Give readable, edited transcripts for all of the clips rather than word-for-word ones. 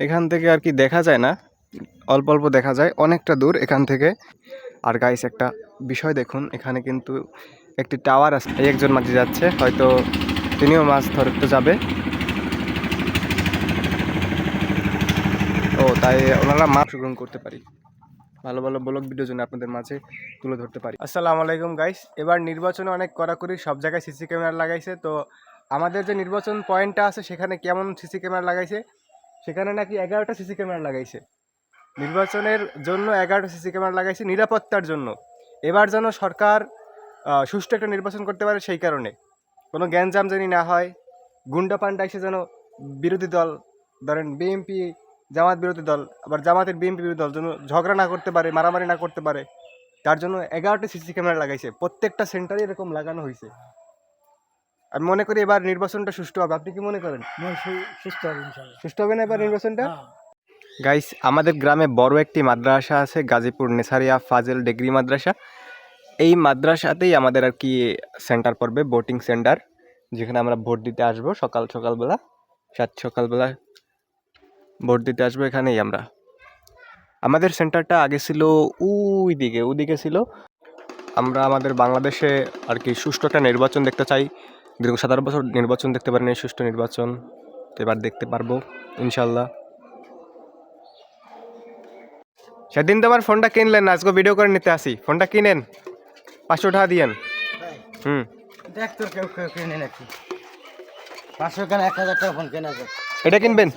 এখান থেকে আর কি দেখা যায় না, অল্প অল্প দেখা যায়, অনেকটা দূর এখান থেকে। আর গাইস একটা বিষয় দেখুন, এখানে কিন্তু একটি টাওয়ার আছে। এই একজন মাঝি যাচ্ছে, হয়তো তিনিও মাছ ধরতে যাবে। ও তাই ওনারা মাছ গ্রহণ করতে পারি, ভালো ভালো ব্লগ ভিডিও জন্য আপনাদের মাঝে তুলে ধরতে পারি। আসসালামু আলাইকুম গাইস, এবার নির্বাচনে অনেক কড়াকড়ি, সব জায়গায় সিসি ক্যামেরা লাগাইছে। তো আমাদের যে নির্বাচন পয়েন্টটা আছে সেখানে কেমন সিসি ক্যামেরা লাগাইছে, সেখানে নাকি 11টা সিসি ক্যামেরা লাগাইছে। নির্বাচনের জন্য 11টা সিসি ক্যামেরা লাগাইছে নিরাপত্তার জন্য। এবার যেন সরকার সুষ্ঠু একটা নির্বাচন করতে পারে, সেই কারণে কোনো গ্যাঞ্জাম জানি না হয়, গুন্ডা পান্ডা এসে যেন বিরোধী দল, ধরেন বিএনপি জামাত বিরোধী দল, আবার জামাতের বিএনপি বিরোধী দল যেন ঝগড়া না করতে পারে, মারামারি না করতে পারে, তার জন্য 11টা সিসি ক্যামেরা লাগাইছে। প্রত্যেকটা সেন্টারে এরকম লাগানো হয়েছে। আমি মনে করি এবার নির্বাচনটা সুষ্ঠু হবে। আপনি কি মনে করেন? সুষ্ঠু হবে না এবার নির্বাচনটা? গাইস, আমাদের গ্রামে বড় একটি মাদ্রাসা আছে, গাজীপুর নেসারিয়া ফাজেল ডিগ্রি মাদ্রাসা। এই মাদ্রাসাতেই আমাদের আর কি সেন্টার পড়বে, ভোটিং সেন্টার, যেখানে আমরা ভোট দিতে আসবো সকালবেলা, সকালবেলা ভোট দিতে আসবো এখানেই আমরা। আমাদের সেন্টারটা আগে ছিল ওদিকে ছিল। আমরা আমাদের বাংলাদেশে আর কি সুষ্ঠু একটা নির্বাচন দেখতে চাই। দীর্ঘ 17 বছর নির্বাচন দেখতে পারেন, এই সুষ্ঠু নির্বাচন তো এবার দেখতে পারবো ইনশাল্লাহ। সেদিন তো আমার ফোনটা কিনলেন না, আজকে ভিডিও করে নিতে আসি। ফোনটা কিনেন, 500 টাকা দিয়েন। দেখ তোর কেউ কিনে নাকি 500 কেন 1000 টাকা ফোন কেনা যায়? এটা কিনবেন?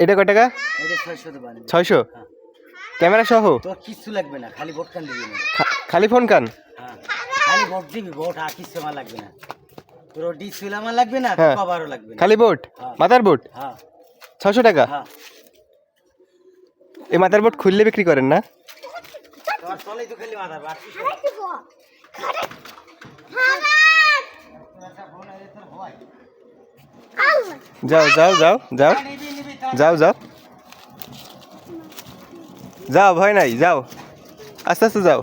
এটা কয় টাকা? এটা 600 দেবেন। 600 ক্যামেরা সহ? তোর কিছু লাগবে না, খালি ভোট কান দিবি না। খালি ফোন কান? হ্যাঁ, খালি ভোট দিবি, ভোট আর কিছু আমার লাগবে না। তোর ডিসপ্লে আমার লাগবে না, হ্যাঁ, কভারও লাগবে না, খালি বোট, মাথার বোট। হ্যাঁ 600 টাকা? হ্যাঁ। এই মাথার বোট খুললে বিক্রি করেন না? তোর চলেই তো খালি মাথা বাট কি যাও যাও যাও যাও যাও যাও যাও, ভয় নাই, যাও আস্তে আস্তে যাও।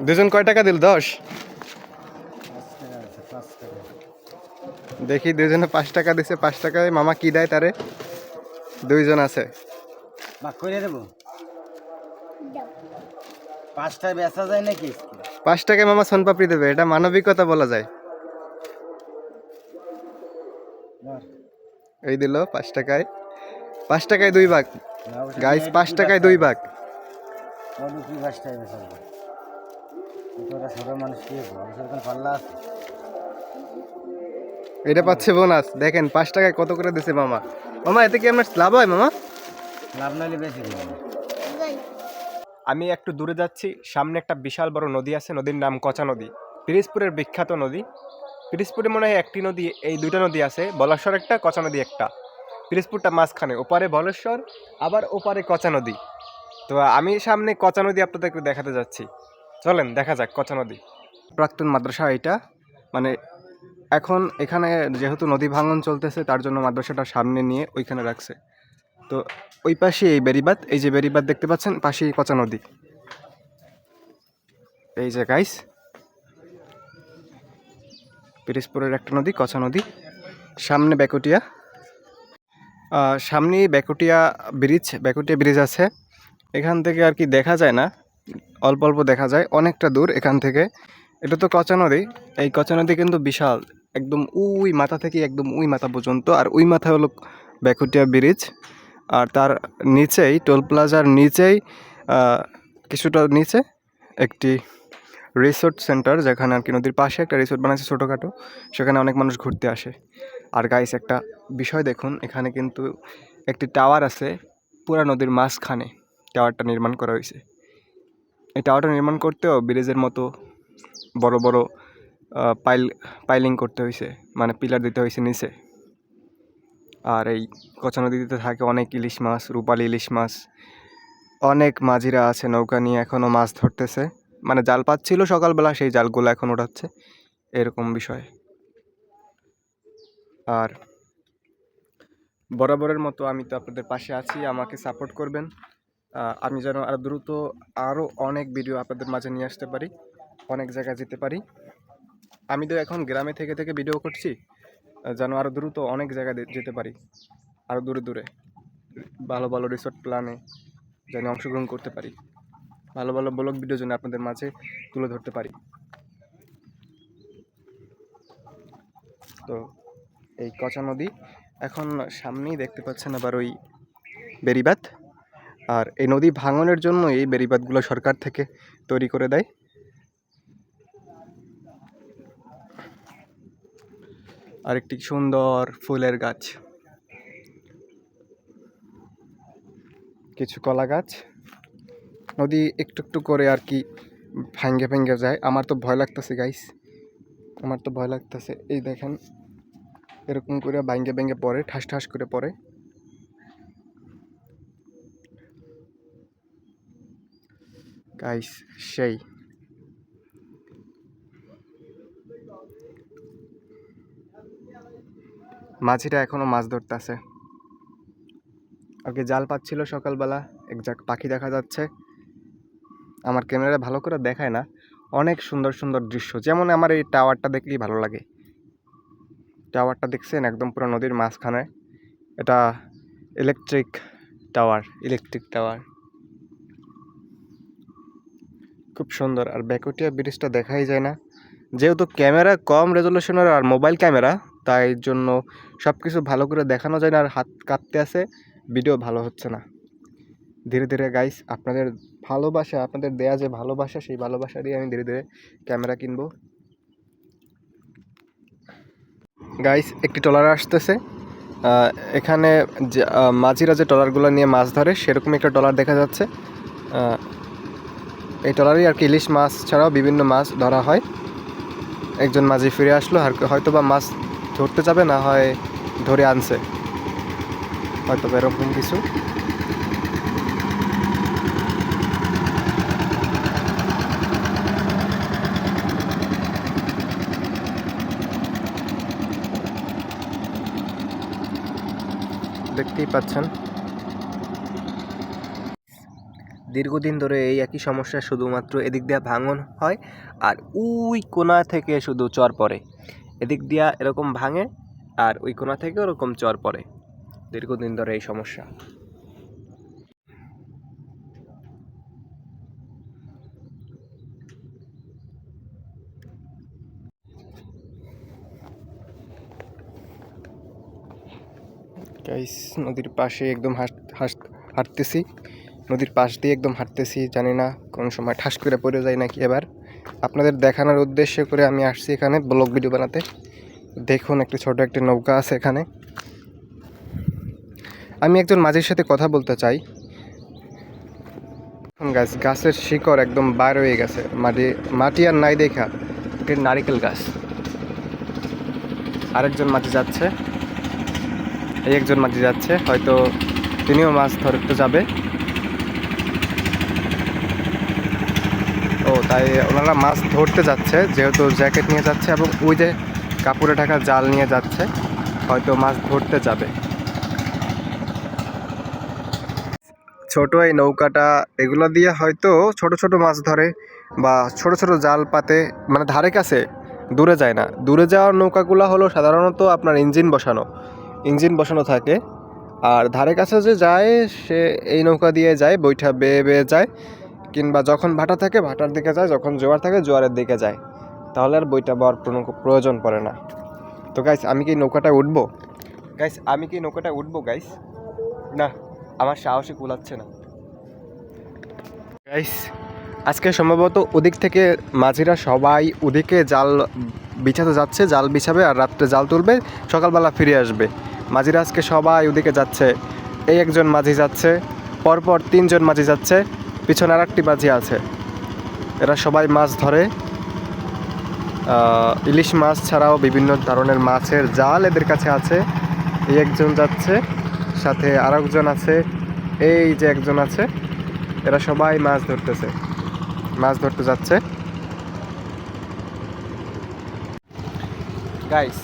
দুজন কয় টাকা দিল? 10। দেখি দুজনে 5 টাকা দিছে। 5 টাকায় মামা কি দেয় তারে? দুইজন আছে, ভাগ করে দেবো। 5টায় বেচা যায় নাকি? 5 টাকায় মামা সোনপাপড়ি দেবে, এটা মানবিকতা বলা যায়। এই দিল 5 টাকায়, 5 টাকায় 2 ভাগ গাইস, 5 টাকায় 2 ভাগ। কি 5টায় বেচা যায়? তোরা ছোট মানুষ কি পাল্লা আছে? এটা পাচ্ছে বোনাস। দেখেন 5 টাকায় কত করে দিছে মামা। মামা এতে কি আপনার লাভ হয় মামা? লাভ নাইলে বেশি দিবে। আমি একটু দূরে যাচ্ছি, সামনে একটা বিশাল বড় নদী আছে, নদীর নাম কচা নদী, পিরিজপুরের বিখ্যাত নদী। পিরিজপুরে মনে হয় একটি নদী, এই 2টা নদী আছে, বলেশ্বর একটা, কচা নদী একটা। পিরিজপুরটা মাঝখানে, ওপারে বলেশ্বর, আবার ওপারে কচা নদী। তো আমি সামনে কচা নদী আপনাদেরকে দেখাতে যাচ্ছি, চলেন দেখা যাক কচা নদী। প্রাক্তন মাদ্রাসা এটা, মানে এখন এখানে যেহেতু নদী ভাঙন চলতেছে, তার জন্য মাদ্রাসাটা সামনে নিয়ে ওইখানে রাখছে। তো ওই পাশে এই বেড়িবাঁধ, এই যে বেড়িবাঁধ দেখতে পাচ্ছেন, পাশেই কচা নদী। এই যে গাইস, পিরিজপুরের একটা নদী কচা নদী, সামনে বেকুটিয়া, সামনেই বেকুটিয়া ব্রিজ আছে। এখান থেকে আর কি দেখা যায় না, অল্প অল্প দেখা যায়, অনেকটা দূর এখান থেকে। এটা তো কচা নদী, এই কচা নদী কিন্তু বিশাল, একদম ওই মাথা থেকে একদম ওই মাথা পর্যন্ত। আর ওই মাথা হলো বেকুটিয়া ব্রিজ, আর তার নিচেই টোল প্লাজার নিচেই কিছুটা নিচে একটি রিসোর্ট সেন্টার, যেখানে আর কি নদীর পাশে একটা রিসোর্ট বানাচ্ছে ছোটোখাটো, সেখানে অনেক মানুষ ঘুরতে আসে। আর গাইস একটা বিষয় দেখুন, এখানে কিন্তু একটি টাওয়ার আছে, পুরা নদীর মাঝখানে টাওয়ারটা নির্মাণ করা হয়েছে। এই টাওয়ারটা নির্মাণ করতেও ব্রিজের মতো বড় বড় পাইলিং করতে হয়েছে, মানে পিলার দিতে হয়েছে নিচে। আর এই কচা নদীতে থাকে অনেক ইলিশ মাছ, রূপালী ইলিশ মাছ। অনেক মাঝিরা আছে নৌকা নিয়ে, এখনও মাছ ধরতেছে, মানে জাল পাচ্ছিল সকালবেলা, সেই জালগুলো এখন ওঠাচ্ছে, এরকম বিষয়। আর বরাবরের মতো আমি তো আপনাদের পাশে আছি, আমাকে সাপোর্ট করবেন। আমি যেন আরও দ্রুত আরও অনেক ভিডিও আপনাদের মাঝে নিয়ে আসতে পারি, অনেক জায়গায় যেতে পারি। আমি তো এখন গ্রামে থেকে থেকে ভিডিও করছি, যেন আরও দ্রুত অনেক জায়গায় যেতে পারি, আরও দূরে দূরে ভালো ভালো রিসোর্ট প্ল্যানে যেন অংশগ্রহণ করতে পারি, ভালো ভালো ব্লগ ভিডিও যেন আপনাদের মাঝে তুলে ধরতে পারি। তো এই কচা নদী এখন সামনেই দেখতে পাচ্ছেন, আবার ওই বেড়িবাঁধ। আর এই নদী ভাঙনের জন্য এই বেড়িবাঁধগুলো সরকার থেকে তৈরি করে দেয়। আরেকটি সুন্দর ফুলের গাছ, কিছু কলা গাছ। নদী একটু একটু করে আর কি ভাঙ্গে ভাঙ্গে যায়। আমার তো ভয় লাগতেছে গাইস, আমার তো ভয় লাগতেছে। এই দেখেন এরকম করে ভাঙ্গে ভেঙ্গে পড়ে, ঠাস ঠাস করে পড়ে। গাইস সেই মাঝিরা এখনো মাছ ধরতেছে। আগে জাল পাচ্ছিল সকালবেলা, এক ঝাঁক পাখি দেখা যাচ্ছে। আমার ক্যামেরা ভালো করে দেখায় না, অনেক সুন্দর সুন্দর দৃশ্য। যেমন আমার এই টাওয়ারটা দেখলেই ভালো লাগে। টাওয়ারটা দেখছেন একদম পুরো নদীর মাঝখানে। এটা ইলেকট্রিক টাওয়ার খুব সুন্দর। আর ব্যাকুটিয়া ব্রিজটা দেখাই যায় না, যেহেতু ক্যামেরা কম রেজলিউশনের আর মোবাইল ক্যামেরা, তাই জন্য সব কিছু ভালো করে দেখানো যায় না, আর হাত কাঁপতে আছে, ভিডিও ভালো হচ্ছে না। ধীরে ধীরে গাইস আপনাদের ভালোবাসা, আপনাদের দেয়া যে ভালোবাসা, সেই ভালোবাসা দিয়ে আমি ধীরে ধীরে ক্যামেরা কিনবো। গাইস একটি ট্রলার আসতেছে। এখানে মাঝিরা যে ট্রলারগুলো নিয়ে মাছ ধরে, সেরকম একটা ট্রলার দেখা যাচ্ছে। এই ট্রলারই আর কি ইলিশ মাছ ছাড়াও বিভিন্ন মাছ ধরা হয়। একজন মাঝি ফিরে আসলো, আর হয়তো বা মাছ ধরতে যাবে, না হয় ধরে আনছে, হয়তো বা এরকম কিছু। দেখতেই পাচ্ছেন দীর্ঘদিন ধরে এই একই সমস্যা, শুধুমাত্র এদিক দিয়ে ভাঙন হয় আর ওই কোণা থেকে শুধু চর পড়ে। এদিক দিয়া এরকম ভাঙে আর ওই কোণা থেকে ওরকম চর পড়ে। দীর্ঘদিন ধরে এই সমস্যা। গাইস নদীর পাশে একদম হাঁটতেছি, নদীর পাশ দিয়ে একদম হাঁটতেছি, জানি না কোন সময় ঠাস করে পড়ে যায় নাকি। এবার আপনাদের দেখানোর উদ্দেশ্য করে আমি আসছি এখানে ব্লগ ভিডিও বানাতে। দেখুন একটি ছোট একটি নৌকা আছে এখানে। আমি একজন মাঝির সাথে কথা বলতে চাই। গাছের শিকড় একদম বার হয়ে গেছে, মাটি আর নাই দেখা। এটি নারিকেল গাছ। আরেকজন মাঝি যাচ্ছে, এই একজন মাঝি যাচ্ছে, হয়তো তিনিও মাছ ধরতে যাবে। ও তাই ওনারা মাছ ধরতে যাচ্ছে, যেহেতু জ্যাকেট নিয়ে যাচ্ছে এবং ওই যে কাপড়ে ঢাকা জাল নিয়ে যাচ্ছে, হয়তো মাছ ধরতে যাবে। ছোট এই নৌকাটা, এগুলো দিয়ে হয়তো ছোট ছোট মাছ ধরে বা ছোট ছোট জাল পাতে, মানে ধারে কাছে, দূরে যায় না। দূরে যাওয়ার নৌকাগুলো হলো সাধারণত আপনার ইঞ্জিন বসানো থাকে। আর ধারে কাছে যে যায়, সে এই নৌকা দিয়ে যায়, বৈঠা বেয়ে বেয়ে যায়, কিংবা যখন ভাটা থাকে ভাটার দিকে যায়, যখন জোয়ার থাকে জোয়ারের দিকে যায়। তাহলে আর বইটা বর কোনো প্রয়োজন পড়ে না। তো গাইস আমি কি নৌকাটা উঠবো? গাইস না, আমার সাহসে কুলাচ্ছে না। গাইস আজকে সম্ভবত ওদিক থেকে মাঝিরা সবাই ওদিকে জাল বিছাতে যাচ্ছে, জাল বিছাবে আর রাত্রে জাল তুলবে, সকালবেলা ফিরে আসবে। মাঝিরা আজকে সবাই ওদিকে যাচ্ছে। এই একজন মাঝি যাচ্ছে, পরপর তিনজন মাঝি যাচ্ছে, পিছনে আর একটি মাঝি আছে। এরা সবাই মাছ ধরে, ইলিশ মাছ ছাড়াও বিভিন্ন ধরনের মাছের জাল এদের কাছে আছে। এই একজন যাচ্ছে, সাথে আর একজন আছে, এই যে একজন আছে। এরা সবাই মাছ ধরতে যাচ্ছে। গাইস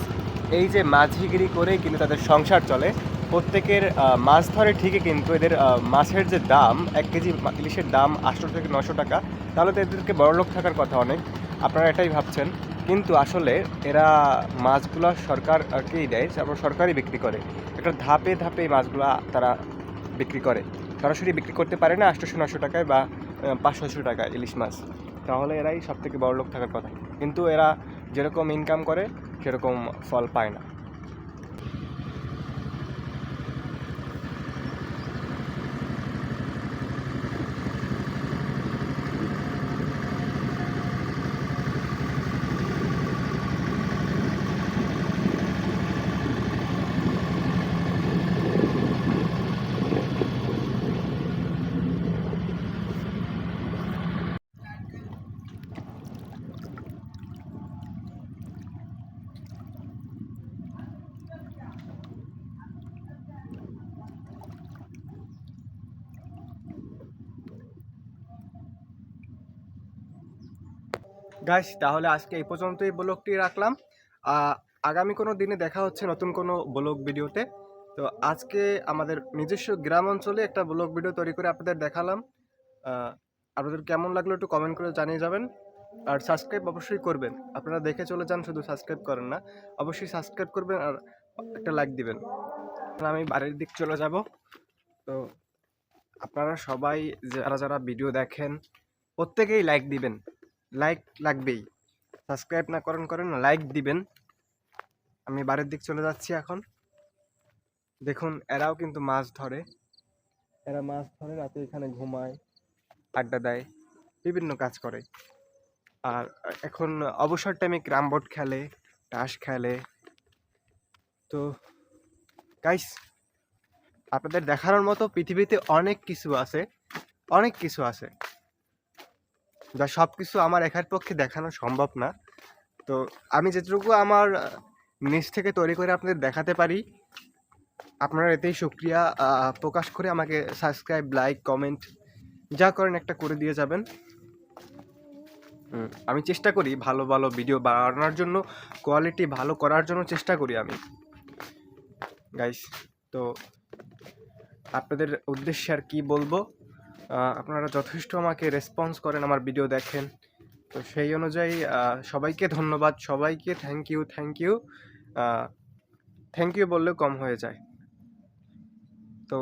এই যে মাঝিগিরি করে কিন্তু তাদের সংসার চলে, প্রত্যেকের মাছ ধরে ঠিকই, কিন্তু এদের মাছের যে দাম, 1 কেজি ইলিশের দাম 800 থেকে 900 টাকা। তাহলে তো এদেরকে বড়লোক থাকার কথা অনেক, আপনারা এটাই ভাবছেন। কিন্তু আসলে এরা মাছগুলো সরকারকেই দেয়, তারপর সরকারই বিক্রি করে। একটা ধাপে ধাপে এই মাছগুলো তারা বিক্রি করে, সরাসরি বিক্রি করতে পারে না 800-900 টাকায় বা 500-600 টাকায় ইলিশ মাছ। তাহলে এরাই সব থেকে বড়লোক থাকার কথা, কিন্তু এরা যেরকম ইনকাম করে সেরকম ফল পায় না। গাইস, তাহলে আজকে এই পর্যন্তই ব্লগটি রাখলাম। আগামী কোনো দিনে দেখা হচ্ছে নতুন কোনো ব্লগ ভিডিওতে। তো আজকে আমাদের নিজস্ব গ্রাম অঞ্চলে একটা ব্লগ ভিডিও তৈরি করে আপনাদের দেখালাম। আপনাদের কেমন লাগলো একটু কমেন্ট করে জানিয়ে যাবেন। আর সাবস্ক্রাইব অবশ্যই করবেন, আপনারা দেখে চলে যান, শুধু সাবস্ক্রাইব করেন না। অবশ্যই সাবস্ক্রাইব করবেন আর একটা লাইক দিবেন। আমি বাড়ির দিক চলে যাব। তো আপনারা সবাই যারা যারা ভিডিও দেখেন প্রত্যেকেই লাইক দিবেন, লাইক লাগবেই। সাবস্ক্রাইব না করেন না, লাইক দিবেন। আমি বাড়ির দিক চলে যাচ্ছি এখন। দেখুন এরাও কিন্তু মাছ ধরে, এরা মাছ ধরে রাতে এখানে ঘুমায়, আড্ডা দেয়, বিভিন্ন কাজ করে। আর এখন অবসর টাইমে ক্যারাম বোর্ড খেলে, তাস খেলে। তো গাইস, আপনাদের দেখানোর মতো পৃথিবীতে অনেক কিছু আছে, অনেক কিছু আছে, যা সব কিছু আমার একার পক্ষে দেখানো সম্ভব না। তো আমি যেটুকু আমার নিজ থেকে তৈরি করে আপনাদের দেখাতে পারি, আপনারা এতেই শুকরিয়া প্রকাশ করে আমাকে সাবস্ক্রাইব, লাইক, কমেন্ট যা করেন একটা করে দিয়ে যাবেন। আমি চেষ্টা করি ভালো ভালো ভিডিও বানানোর জন্য, কোয়ালিটি ভালো করার জন্য চেষ্টা করি আমি গাইস। তো আপনাদের উদ্দেশ্যে আর কি বলবো, আপনারা যথেষ্ট আমাকে রেসপন্স করেন, আমার ভিডিও দেখেন। তো সেই অনুযায়ী সবাইকে ধন্যবাদ, সবাইকে থ্যাংক ইউ, থ্যাংক ইউ বললেও কম হয়ে যায়। তো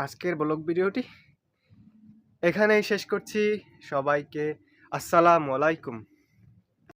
আজকের ব্লগ ভিডিওটি এখানেই শেষ করছি। সবাইকে আসসালামু আলাইকুম।